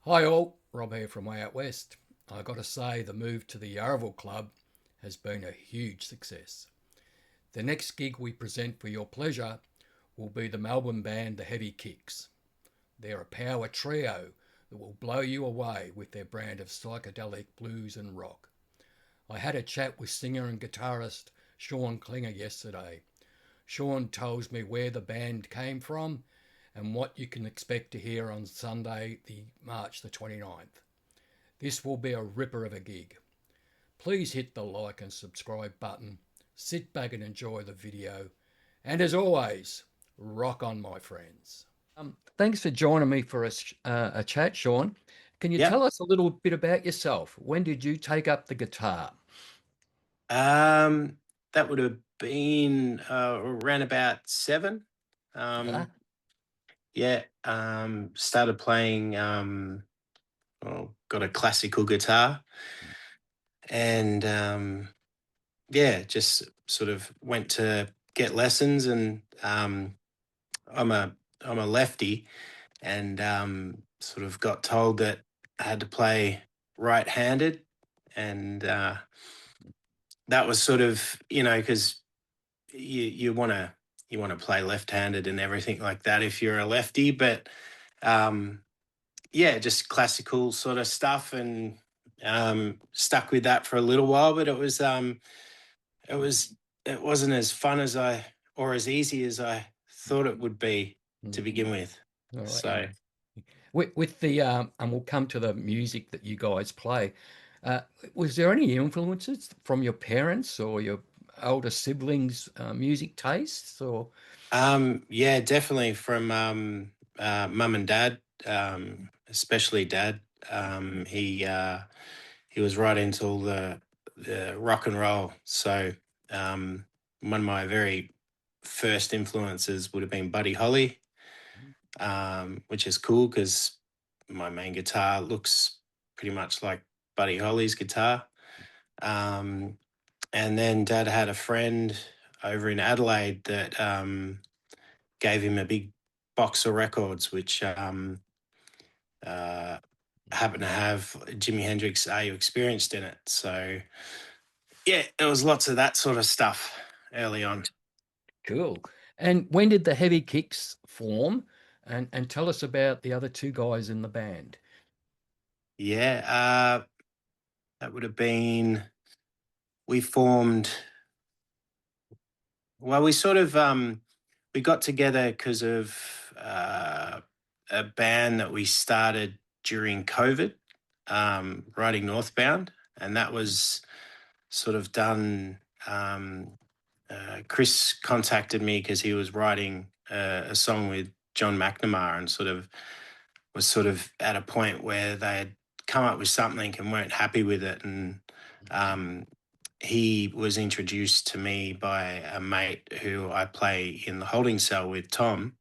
Hi all, Rob here from way out west. I got to say, the move to the Yarraville Club has been a huge success. The next gig we present for your pleasure will be the Melbourne band The Heavy Kicks. They're a power trio that will blow you away with their brand of psychedelic blues and rock. I had a chat with singer and guitarist Shaun Klinger yesterday. Shaun tells me where the band came from and what you can expect to hear on Sunday, the March the 29th. This will be a ripper of a gig. Please hit the like and subscribe button, sit back and enjoy the video, and as always, rock on, my friends. Thanks for joining me for a chat, Shaun. Can you Yep. tell us a little bit about yourself? When did you take up the guitar? Um, that would have been around about seven. Huh? Um, yeah. Started playing. Got a classical guitar, and yeah, just sort of went to get lessons. And I'm a I'm a lefty, and sort of got told that I had to play right-handed, and that was sort of because you want to play left-handed and everything like that if you're a lefty, but um yeah, just classical sort of stuff, and stuck with that for a little while, but it was it wasn't as fun as I or as easy as I thought it would be to Mm. begin with. All right. So With the and we'll come to the music that you guys play. Uh, was there any influences from your parents or your older siblings' music tastes? Or yeah, definitely from mum and dad, especially dad. He was right into all the rock and roll. So one of my very first influences would have been Buddy Holly, which is cool because my main guitar looks pretty much like Buddy Holly's guitar. Um, and then Dad had a friend over in Adelaide that gave him a big box of records, which uh, happened to have Jimi Hendrix Are You Experienced in it. So yeah, there was lots of that sort of stuff early on. cool. And when did the Heavy Kicks form? And tell us about the other two guys in the band. Yeah, that would have been, we formed, well, we sort of, we got together because of a band that we started during COVID, riding northbound. And that was sort of done. Chris contacted me because he was writing a song with John McNamara, and sort of at a point where they had come up with something and weren't happy with it. And um, he was introduced to me by a mate who I play in the holding cell with, Tom.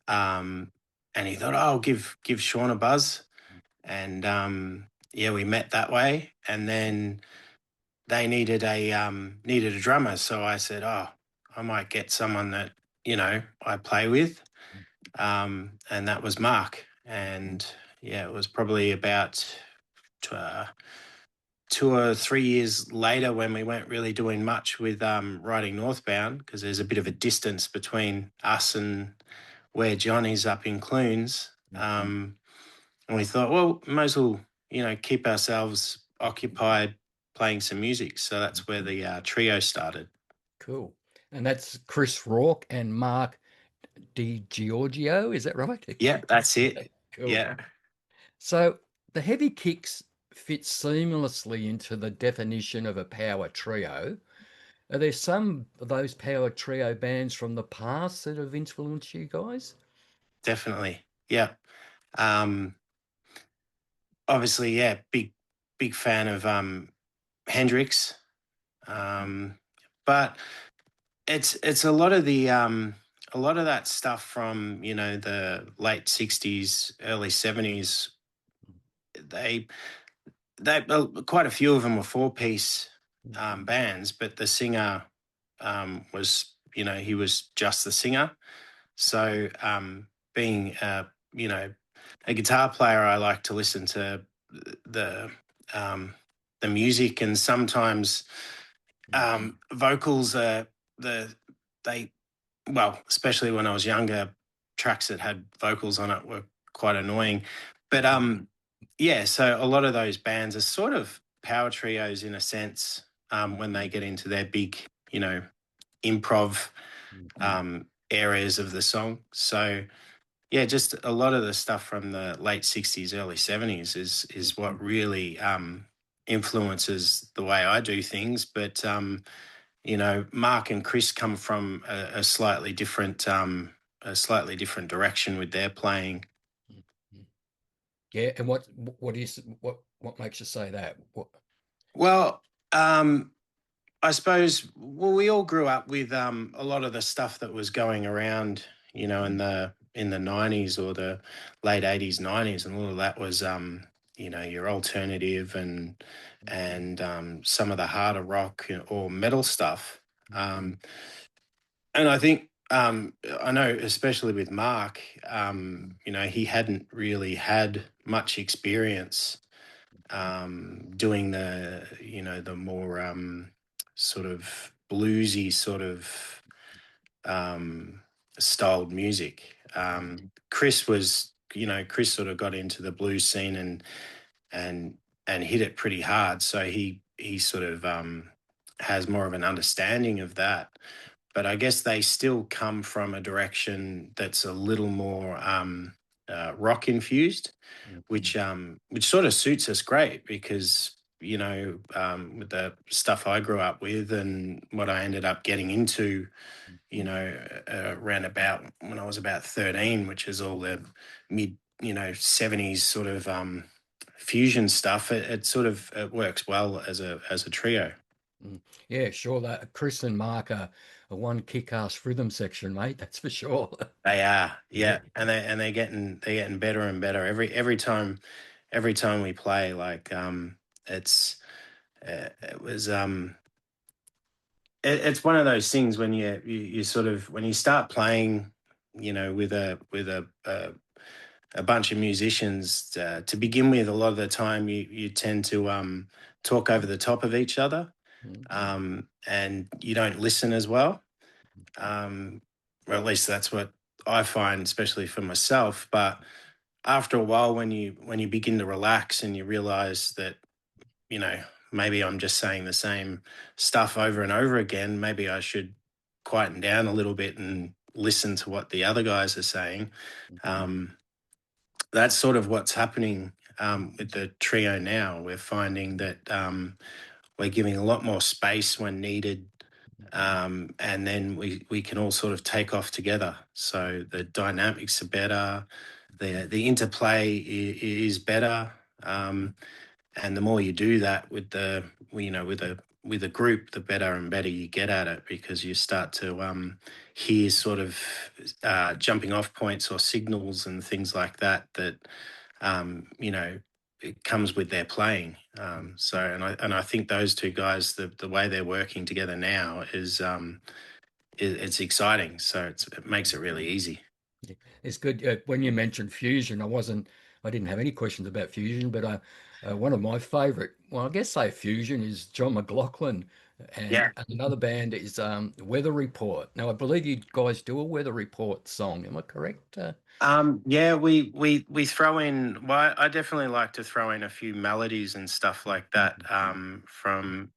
Um, and he thought, oh, I'll give Shaun a buzz. And yeah, we met that way. And then they needed a drummer, so I said, "Oh, I might get someone that I play with," and that was Mark. And yeah, it was probably about uh, 2 or 3 years later when we weren't really doing much with riding northbound, because there's a bit of a distance between us and where John is up in Clunes. And we thought, well, might as well, keep ourselves occupied playing some music. So that's where the trio started. Cool. And that's Chris Rourke and Mark Di Giorgio, is that right? Yeah, that's it. Cool. Yeah, So the Heavy Kicks fit seamlessly into the definition of a power trio. Are there some of those power trio bands from the past that have influenced you guys? definitely. Yeah. Um, Obviously, yeah, big fan of Hendrix. Um, but it's a lot of that stuff from, the late 60s, early 70s. They quite a few of them were four-piece bands, but the singer was, he was just the singer. So being, you know, a guitar player, I like to listen to the um, the music, and sometimes vocals are the they well, especially when I was younger, tracks that had vocals on it were quite annoying. But yeah, so a lot of those bands are sort of power trios in a sense when they get into their big, you know, improv areas of the song. So yeah, just a lot of the stuff from the late '60s, early '70s is what really influences the way I do things. But you know, Mark and Chris come from a slightly different direction with their playing. Yeah, and what is what makes you say that? What? Well, I suppose we all grew up with a lot of the stuff that was going around, you know, in the '90s or the late '80s, '90s, and all of that was you know, your alternative and some of the harder rock or metal stuff. Um, and I think I know, especially with Mark, you know, he hadn't really had much experience doing the, you know, the more sort of bluesy sort of um, styled music. Chris was, you know, Chris sort of got into the blues scene and and hit it pretty hard. So he sort of has more of an understanding of that. But I guess they still come from a direction that's a little more rock infused, which sort of suits us great because you know with the stuff I grew up with and what I ended up getting into, you know, around about when I was about 13, which is all the mid, you know, '70s sort of fusion stuff. It sort of it works well as a trio. Mm. Yeah, sure. That Chris and Mark are a one kick-ass rhythm section, mate. That's for sure. They are, Yeah. yeah, and they're getting better and better every time we play. Like it's it was it's one of those things when you sort of when you start playing, you know, with a bunch of musicians to begin with. A lot of the time, you tend to talk over the top of each other, and you don't listen as well. Um, or at least that's what I find, especially for myself. But after a while, when you begin to relax and you realize that, you know, maybe I'm just saying the same stuff over and over again, maybe I should quieten down a little bit and listen to what the other guys are saying. Um, that's sort of what's happening with the trio now. We're finding that we're giving a lot more space when needed, and then we can all sort of take off together. So the dynamics are better, the interplay is better, and the more you do that with the you know with a group, the better and better you get at it because you start to hear sort of jumping off points or signals and things like that that you know it comes with their playing. So and I think those two guys, the way they're working together now is it's exciting. So it makes it really easy. Yeah. It's good. When you mentioned fusion, I didn't have any questions about fusion, but one of my favorite, well, I guess say fusion is John McLaughlin, and Yeah. another band is Weather Report. Now, I believe you guys do a Weather Report song. Am I correct? Yeah, we throw in. Well, I definitely like to throw in a few melodies and stuff like that from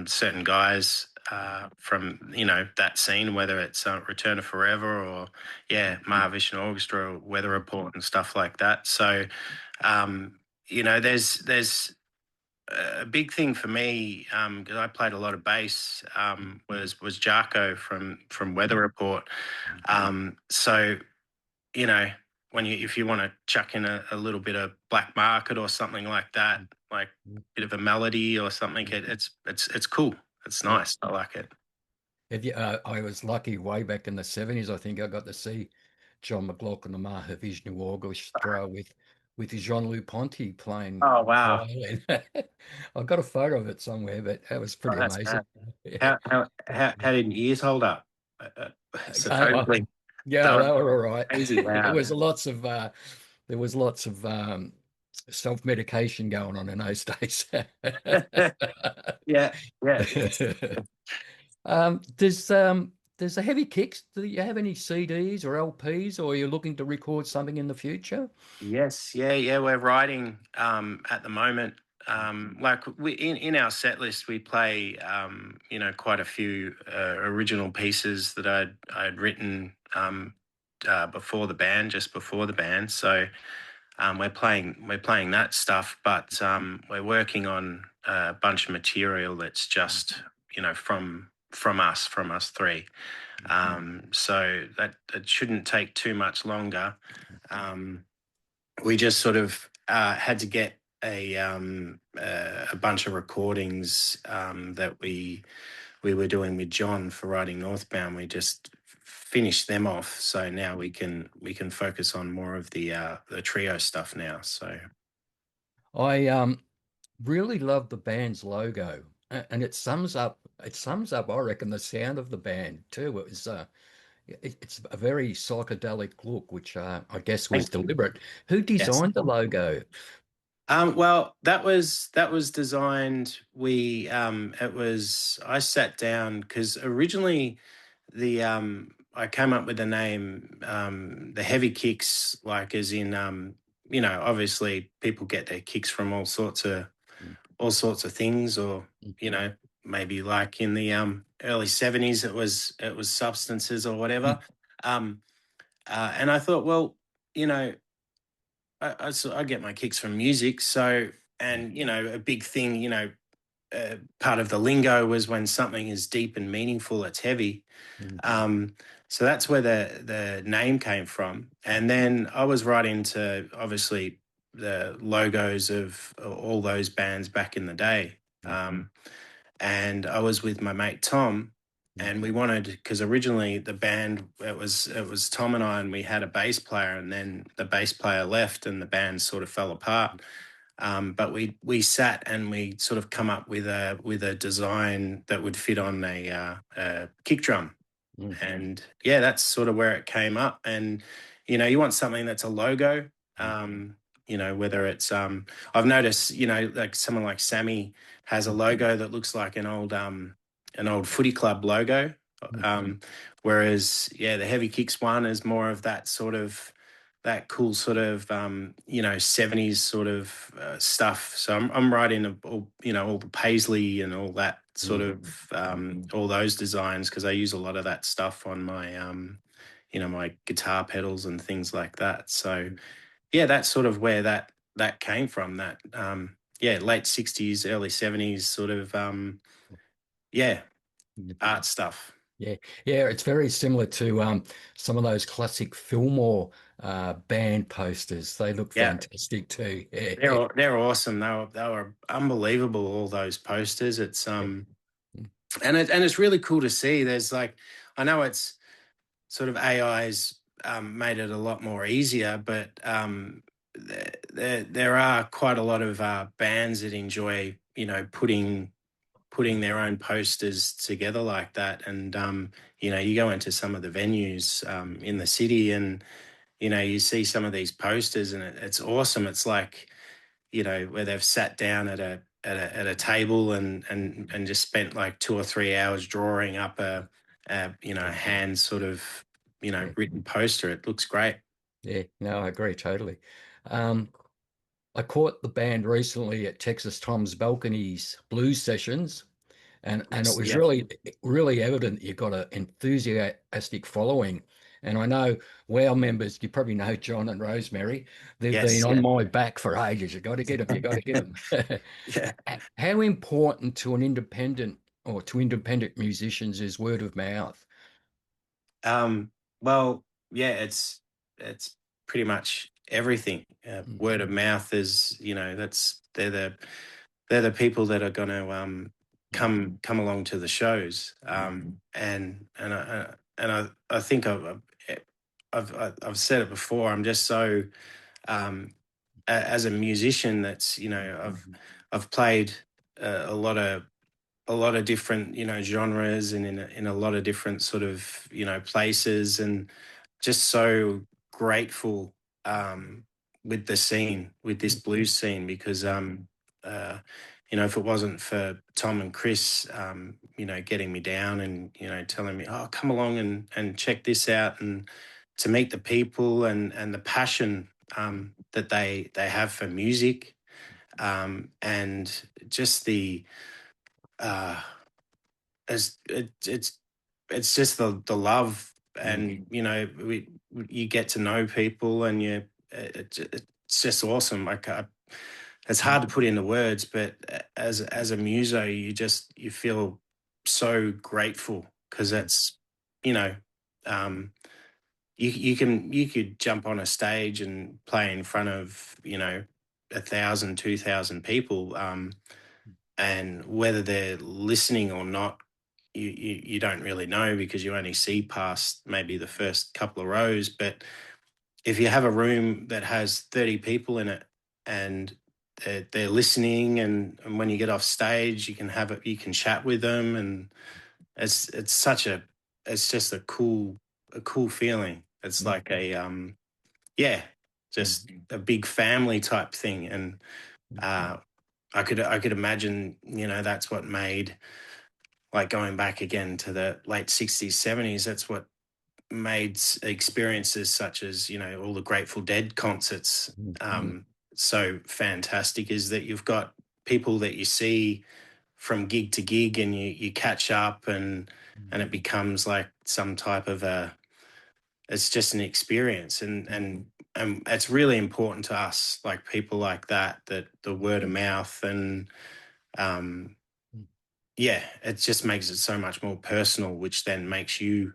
certain guys from you know that scene, whether it's Return of Forever or yeah Mahavishnu Orchestra, or Weather Report and stuff like that. So you know, there's a big thing for me because I played a lot of bass was Jarko from Weather Report. So you know, when you if you want to chuck in a little bit of black market or something like that, like a bit of a melody or something, it's cool. It's Yeah. nice. I like it. Have you, I was lucky way back in the 70s. I think I got to see John McLaughlin and Mahavishnu Orchestra with Jean-Louis Ponty playing Oh wow. violin. I've got a photo of it somewhere, but that was Oh, pretty that's amazing. bad. Yeah. How did your ears hold up? Uh, Supposedly yeah, they they were were all right. crazy It loud. was lots of there was lots of self-medication going on in those days. Yeah, yeah. There's a heavy kicks. Do you have any CDs or LPs, or are you looking to record something in the future? Yes, yeah, yeah. We're writing at the moment. Like we in our set list, we play quite a few original pieces that I'd written before the band, just before the band. So we're playing that stuff, but we're working on a bunch of material that's just from us three. So that it shouldn't take too much longer. Um, we just sort of had to get a bunch of recordings that we were doing with John for writing Northbound. We just finished them off, so now we can focus on more of the trio stuff now. So I really love the band's logo, and it sums up, I reckon, the sound of the band too. It's a very psychedelic look, which I guess was thank you. deliberate. Who Yes. designed the logo? Well, that was designed. It was I sat down because originally the I came up with the name the heavy kicks, like as in obviously people get their kicks from all sorts of things, or you Mhm. know maybe like in the early '70s it was substances or whatever. Um, and I thought, well, you know I get my kicks from music. So, and a big thing, part of the lingo was when something is deep and meaningful, it's heavy. Mhm. So that's where the name came from. And then I was right into obviously the logos of all those bands back in the day. Um, and I was with my mate Tom, and we wanted, because originally the band, it was Tom and I, and we had a bass player, and then the bass player left, and the band sort of fell apart. But we sat and we sort of come up with a design that would fit on a kick drum, Mhm. and yeah, that's sort of where it came up. And you want something that's a logo. Whether it's I've noticed, like someone like Sammy has a logo that looks like an old footy club logo. Mhm. um Whereas, yeah, the heavy kicks one is more of that cool sort of 70s sort of stuff. So I'm writing all the paisley and all that sort Mhm. of all those designs, because I use a lot of that stuff on my guitar pedals and things like that. So yeah, that's sort of where that came from. That yeah, late '60s, early '70s sort of yeah, Mhm. art stuff. Yeah, yeah, it's very similar to some of those classic Fillmore band posters. They look Yeah, fantastic too. Yeah, they're awesome. They were unbelievable. All those posters. It's yeah. and it's really cool to see. There's like, I know it's sort of AI's made it a lot more easier, but there are quite a lot of bands that enjoy putting their own posters together like that. And you go into some of the venues in the city, and you see some of these posters, and it's awesome. It's like, where they've sat down at a table and just spent like 2 or 3 hours drawing up a hand sort of Yeah, written poster. It looks great. yeah, no, I agree totally. Um, I caught the band recently at Texas Tom's Balconies blues sessions, and it Yes, was yeah, really evident you got an enthusiastic following. And I know WOW members, you probably know John and Rosemary, they've been yes, on yeah, my back for ages. You got to get them, you got to get them. yeah. How important to an independent or to independent musicians is word of mouth? Well, yeah, it's pretty much everything. Mm, Word of mouth is, that's they're the people that are going to mm, come along to the shows. mm, And I think I've said it before. I'm just so as a musician, that's I've played a lot of different genres, and in a lot of different sort of places, and just so grateful um with the scene, with this blues scene, because uh, if it wasn't for Tom and Chris, getting me down and telling me, oh, come along and check this out, and to meet the people and the passion that they have for music, and just the uh, it's just the love, Mm, and you get to know people, and it's just awesome. Like, it's hard to put into words, but as a muso, you feel so grateful, because that's, you know um you could jump on a stage and play in front of 1,000, 2,000 people, and whether they're listening or not, you don't really know, because you only see past maybe the first couple of rows. But if you have a room that has 30 people in it, and they're listening, and when you get off stage, you can chat with them, and it's such a it's just a cool feeling. It's mm, like yeah, mm, just a big family type thing. And mm, uh I could imagine, that's what made, like, going back again to the late 60s, 70s, that's what made experiences such as, all the Grateful Dead concerts, mm, mm, so fantastic, is that you've got people that you see from gig to gig, and you catch up, and it becomes like some type of it's just an experience. And it's really important to us, like people like that the word of mouth, and um mm, yeah, it just makes it so much more personal, which then makes you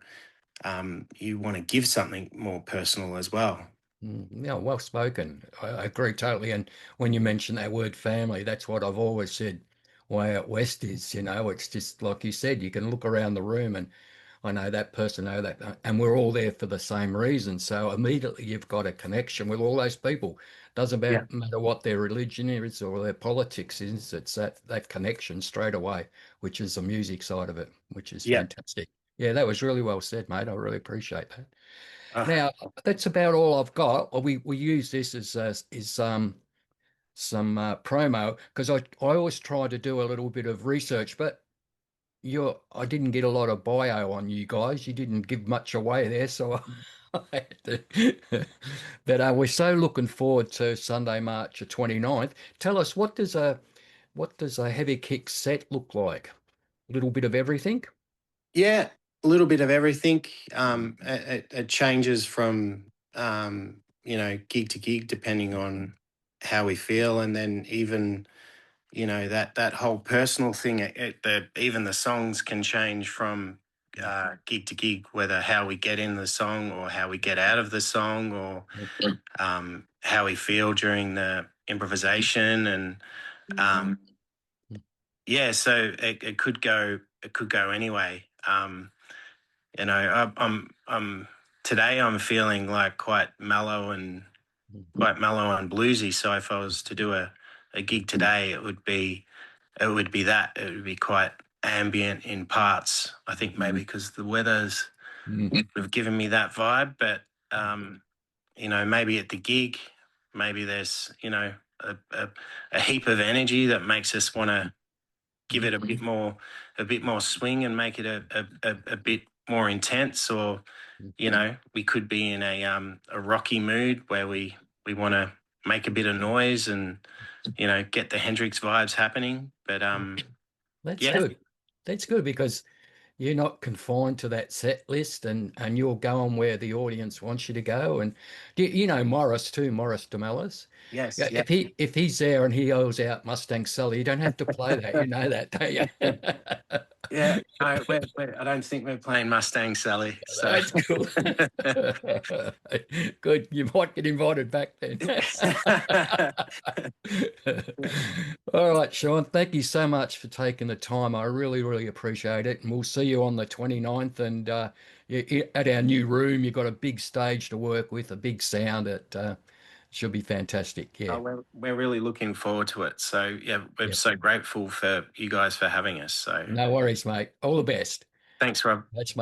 you want to give something more personal as well. Yeah, well spoken. I agree totally. And when you mention that word family, that's what I've always said. Way out west is, it's just like you said, you can look around the room and I know that person, I know that, and we're all there for the same reason. So immediately you've got a connection with all those people. Doesn't Yeah. matter what their religion is or their politics is. It's that connection straight away, which is the music side of it, which is Yeah. fantastic. Yeah, that was really well said, mate. I really appreciate that. uh, Now, that's about all I've got. We use this as is some promo because I always try to do a little bit of research, but I didn't get a lot of bio on you guys. You didn't give much away there, so I had to. But we're so looking forward to Sunday, March the 29th. Tell us, what does a heavy kick set look like? A little bit of everything? yeah, a little bit of everything. It changes from gig to gig, depending on how we feel, and then even that whole personal thing. Even the songs can change from gig to gig, whether how we get in the song, or how we get out of the song, or how we feel during the improvisation. And yeah, so it could go anyway. I'm today I'm feeling like quite mellow and bluesy. So if I was to do a gig today, it would be that. It would be quite ambient in parts. I think maybe because the weather's Mm, have given me that vibe. But maybe at the gig, maybe there's a heap of energy that makes us want to give it a bit more swing, and make it a bit more intense. Or we could be in a rocky mood where we want to make a bit of noise, and get the Hendrix vibes happening. But That's yeah, good. That's good because you're not confined to that set list and you're going where the audience wants you to go. And you know Morris too, Morris DeMellis. Yeah, yes, yeah, if he's there and he yells out Mustang Sally, you don't have to play that. You know that, don't you? yeah. I don't think we're playing Mustang Sally. So That's cool. Good. You might get invited back then. All right, Shaun, thank you so much for taking the time. I really, really appreciate it. And we'll see you on the 29th. And at our new room, you've got a big stage to work with, a big sound. It should be fantastic. Yeah. we're really looking forward to it. So yeah, we're Yep. so grateful for you guys for having us. So No worries, mate. All the best. thanks, Rob. That's